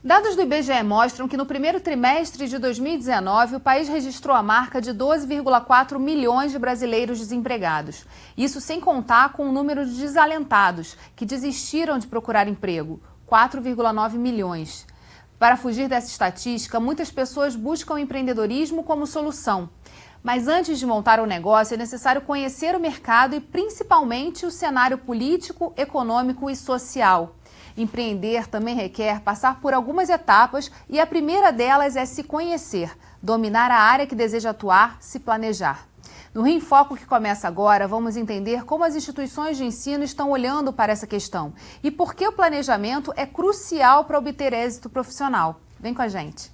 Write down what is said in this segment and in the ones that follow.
Dados do IBGE mostram que no primeiro trimestre de 2019, o país registrou a marca de 12,4 milhões de brasileiros desempregados. Isso sem contar com o número de desalentados, que desistiram de procurar emprego, 4,9 milhões. Para fugir dessa estatística, muitas pessoas buscam o empreendedorismo como solução. Mas antes de montar um negócio, é necessário conhecer o mercado e principalmente o cenário político, econômico e social. Empreender também requer passar por algumas etapas e a primeira delas é se conhecer, dominar a área que deseja atuar, se planejar. No Rio em Foco, que começa agora, vamos entender como as instituições de ensino estão olhando para essa questão e por que o planejamento é crucial para obter êxito profissional. Vem com a gente.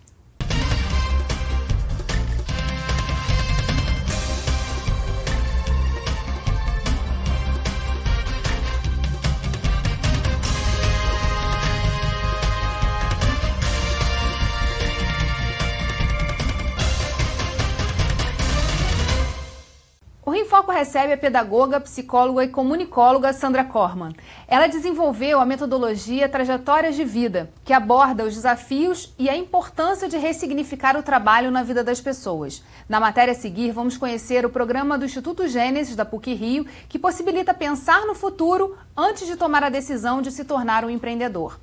O Rio em Foco recebe a pedagoga, psicóloga e comunicóloga Sandra Corman. Ela desenvolveu a metodologia Trajetórias de Vida, que aborda os desafios e a importância de ressignificar o trabalho na vida das pessoas. Na matéria a seguir, vamos conhecer o programa do Instituto Gênesis, da PUC-Rio, que possibilita pensar no futuro antes de tomar a decisão de se tornar um empreendedor.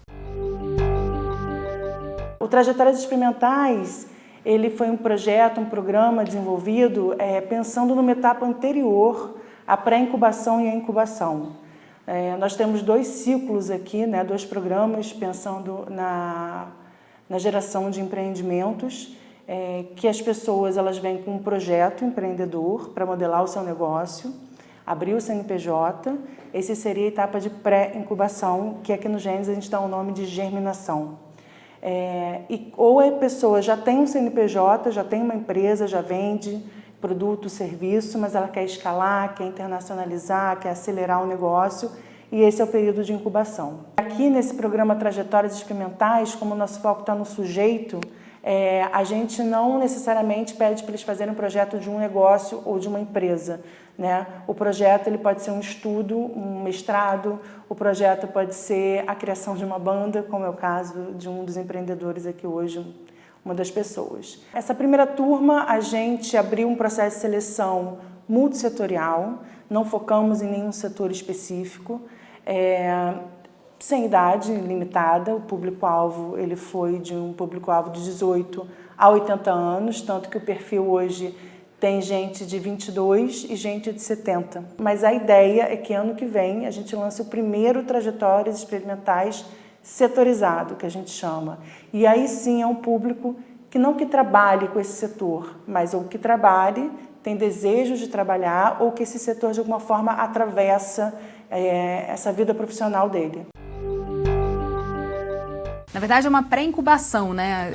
O Trajetórias Experimentais ele foi um projeto, um programa desenvolvido pensando numa etapa anterior à pré-incubação e à incubação. Nós temos dois ciclos aqui, né, dois programas pensando na geração de empreendimentos, que as pessoas elas vêm com um projeto empreendedor para modelar o seu negócio, abrir o CNPJ. Esse seria a etapa de pré-incubação, que aqui no Gênesis a gente dá o nome de germinação. Ou a pessoa já tem um CNPJ, já tem uma empresa, já vende produto, serviço, mas ela quer escalar, quer internacionalizar, quer acelerar o negócio, e esse é o período de incubação. Aqui nesse programa Trajetórias Experimentais, como o nosso foco está no sujeito, a gente não necessariamente pede para eles fazerem um projeto de um negócio ou de uma empresa, né? O projeto ele pode ser um estudo, um mestrado, o projeto pode ser a criação de uma banda, como é o caso de um dos empreendedores aqui hoje, uma das pessoas. Essa primeira turma, a gente abriu um processo de seleção multissetorial, não focamos em nenhum setor específico, sem idade limitada. O público-alvo ele foi de um público-alvo de 18 a 80 anos, tanto que o perfil hoje tem gente de 22 e gente de 70. Mas a ideia é que ano que vem a gente lance o primeiro Trajetórias Experimentais setorizado, que a gente chama. E aí sim é um público que não que trabalhe com esse setor, mas ou que trabalhe, tem desejo de trabalhar, ou que esse setor de alguma forma atravessa essa vida profissional dele. Na verdade, é uma pré-incubação, né?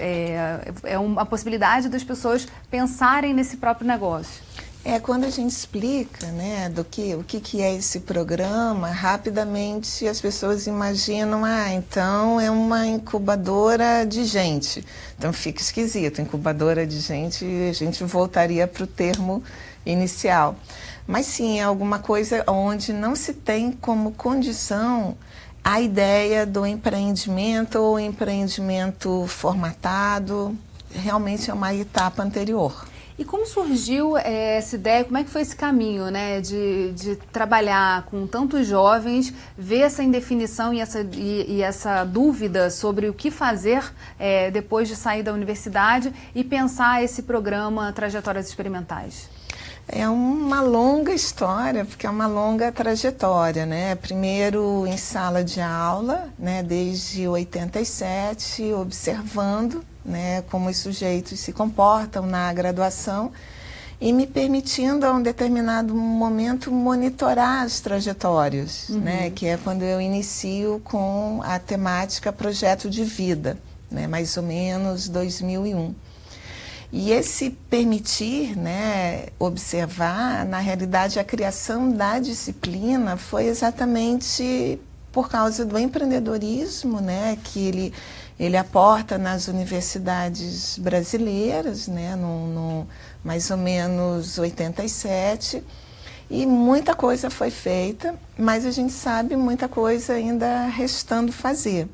É uma possibilidade das pessoas pensarem nesse próprio negócio. Quando a gente explica, né, o que é esse programa, rapidamente as pessoas imaginam, então é uma incubadora de gente. Então fica esquisito, incubadora de gente, a gente voltaria para o termo inicial. Mas sim, é alguma coisa onde não se tem como condição a ideia do empreendimento ou empreendimento formatado, realmente é uma etapa anterior. E como surgiu essa ideia, como é que foi esse caminho, né, de trabalhar com tantos jovens, ver essa indefinição e essa dúvida sobre o que fazer depois de sair da universidade e pensar esse programa Trajetórias Experimentais? É uma longa história, porque é uma longa trajetória, né? Primeiro em sala de aula, né, desde 87, observando, né, como os sujeitos se comportam na graduação e me permitindo, a um determinado momento, monitorar as trajetórias, né, que é quando eu inicio com a temática Projeto de Vida, né, mais ou menos 2001. E esse permitir, né, observar, na realidade, a criação da disciplina foi exatamente por causa do empreendedorismo, né, que ele aporta nas universidades brasileiras, né, no mais ou menos 87, e muita coisa foi feita, mas a gente sabe muita coisa ainda restando fazer.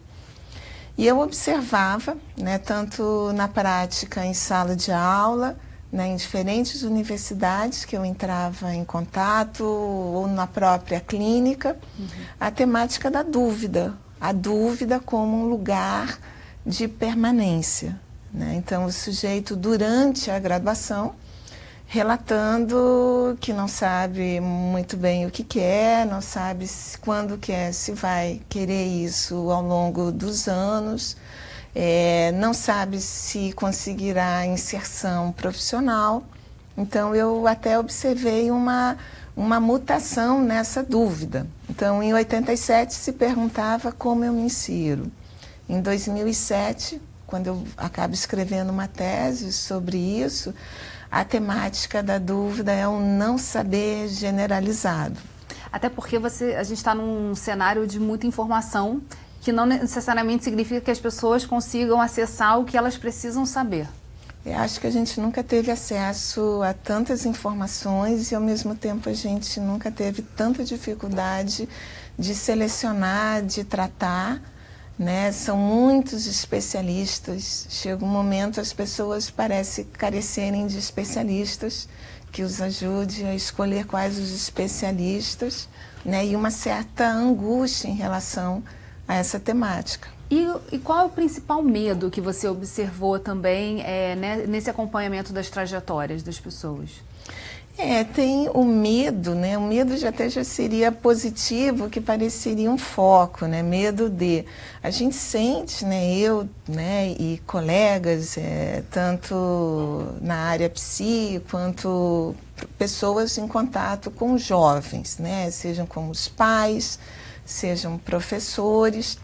E eu observava, né, tanto na prática em sala de aula, né, em diferentes universidades que eu entrava em contato, ou na própria clínica, a temática da dúvida, a dúvida como um lugar de permanência, né? Então, o sujeito, durante a graduação, relatando que não sabe muito bem o que quer, não sabe quando quer, se vai querer isso ao longo dos anos, não sabe se conseguirá inserção profissional. Então, eu até observei uma mutação nessa dúvida. Então, em 87 se perguntava como eu me insiro. Em 2007, quando eu acabo escrevendo uma tese sobre isso, a temática da dúvida é um não saber generalizado. Até porque a gente está num cenário de muita informação que não necessariamente significa que as pessoas consigam acessar o que elas precisam saber. Eu acho que a gente nunca teve acesso a tantas informações e, ao mesmo tempo, a gente nunca teve tanta dificuldade de selecionar, de tratar, né? São muitos especialistas. Chega um momento as pessoas parecem carecerem de especialistas que os ajude a escolher quais os especialistas, né? E uma certa angústia em relação a essa temática. E qual é o principal medo que você observou também nesse acompanhamento das trajetórias das pessoas? Tem o medo, né? O medo já seria positivo, que pareceria um foco, né? Medo de... A gente sente, né? Eu, né? E colegas, tanto na área psi, quanto pessoas em contato com jovens, né? Sejam como os pais, sejam professores.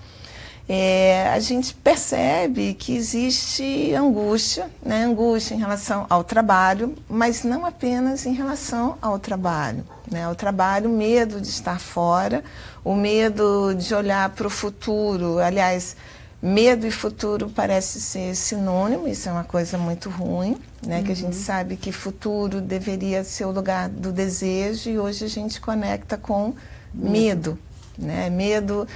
A gente percebe que existe angústia, né? Angústia em relação ao trabalho, mas não apenas em relação ao trabalho, né? Ao trabalho, o medo de estar fora, o medo de olhar para o futuro. Aliás, medo e futuro parece ser sinônimo, isso é uma coisa muito ruim, né? Que a gente sabe que futuro deveria ser o lugar do desejo e hoje a gente conecta com medo, né? Medo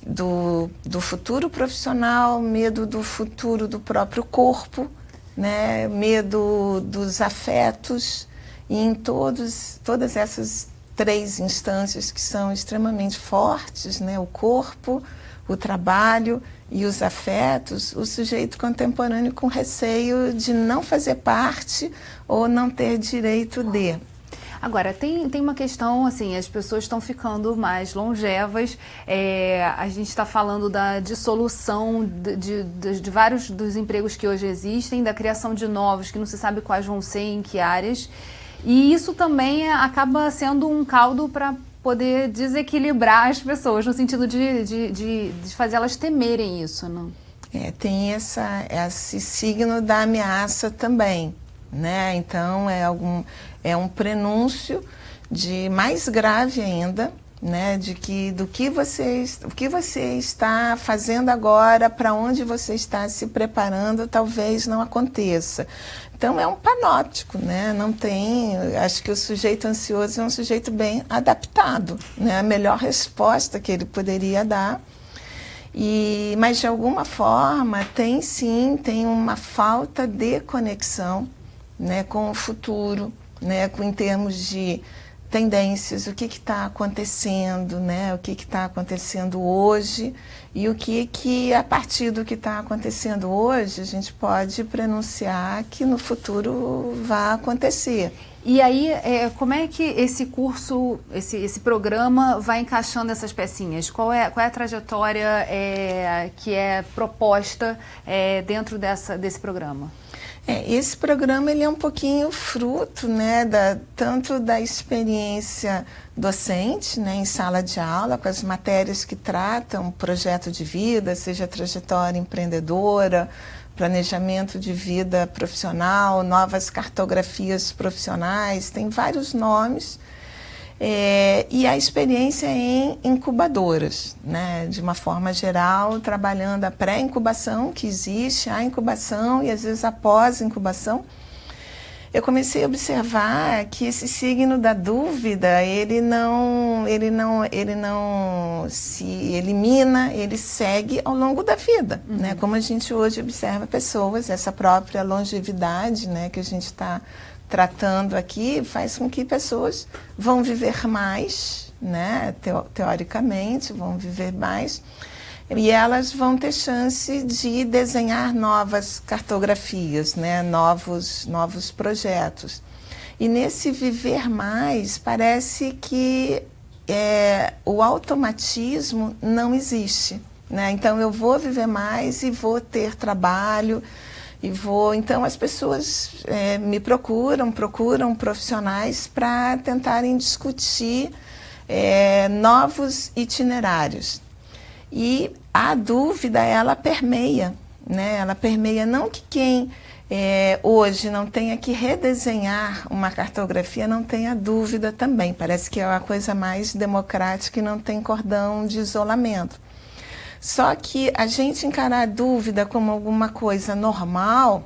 do futuro profissional, medo do futuro do próprio corpo, né? Medo dos afetos, e em todas essas três instâncias que são extremamente fortes, né? O corpo, o trabalho e os afetos, o sujeito contemporâneo com receio de não fazer parte ou não ter direito de. Agora, tem uma questão, assim, as pessoas estão ficando mais longevas, a gente está falando da dissolução de vários dos empregos que hoje existem, da criação de novos, que não se sabe quais vão ser, em que áreas, e isso também acaba sendo um caldo para poder desequilibrar as pessoas, no sentido de fazer elas temerem isso, não? Tem esse signo da ameaça também, né? Então, é um prenúncio de mais grave ainda, né? O que você está fazendo agora, para onde você está se preparando, talvez não aconteça. Então, é um panóptico, né? Não tem... Acho que o sujeito ansioso é um sujeito bem adaptado, né? A melhor resposta que ele poderia dar. Mas, de alguma forma, tem uma falta de conexão, né, com o futuro, né, em termos de tendências, o que está acontecendo, né, o que está acontecendo hoje e o que a partir do que está acontecendo hoje a gente pode prenunciar que no futuro vai acontecer. E aí, como é que esse curso, esse programa vai encaixando essas pecinhas? Qual é a trajetória que é proposta dentro desse programa? Esse programa ele é um pouquinho fruto, né, tanto da experiência docente, né, em sala de aula, com as matérias que tratam projeto de vida, seja trajetória empreendedora, planejamento de vida profissional, novas cartografias profissionais, tem vários nomes. E a experiência em incubadoras, né, de uma forma geral, trabalhando a pré-incubação, que existe, a incubação e às vezes a pós-incubação. eu comecei a observar que esse signo da dúvida, ele não se elimina, ele segue ao longo da vida, né? Como a gente hoje observa pessoas, essa própria longevidade, né, que a gente está tratando aqui, faz com que pessoas vão viver mais, né, teoricamente, vão viver mais, e elas vão ter chance de desenhar novas cartografias, né? Novos projetos. E nesse viver mais, parece que o automatismo não existe, né? Então, eu vou viver mais e vou ter trabalho, então, as pessoas me procuram profissionais para tentarem discutir novos itinerários. E a dúvida, ela permeia, né? Ela permeia não que quem hoje não tenha que redesenhar uma cartografia, não tenha dúvida também. Parece que é a coisa mais democrática e não tem cordão de isolamento. Só que a gente encarar a dúvida como alguma coisa normal,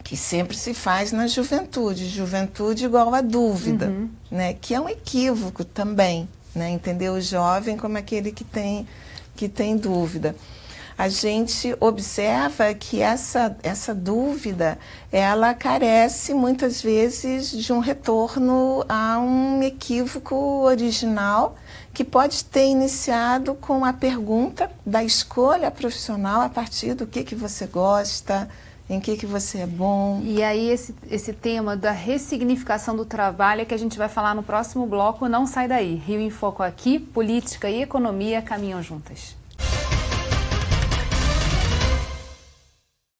que sempre se faz na juventude igual a dúvida, né? Que é um equívoco também, né? Entender o jovem como aquele que tem dúvida. A gente observa que essa dúvida, ela carece muitas vezes de um retorno a um equívoco original que pode ter iniciado com a pergunta da escolha profissional a partir do que você gosta, em que você é bom. E aí esse tema da ressignificação do trabalho é que a gente vai falar no próximo bloco, não sai daí. Rio em Foco aqui, política e economia caminham juntas.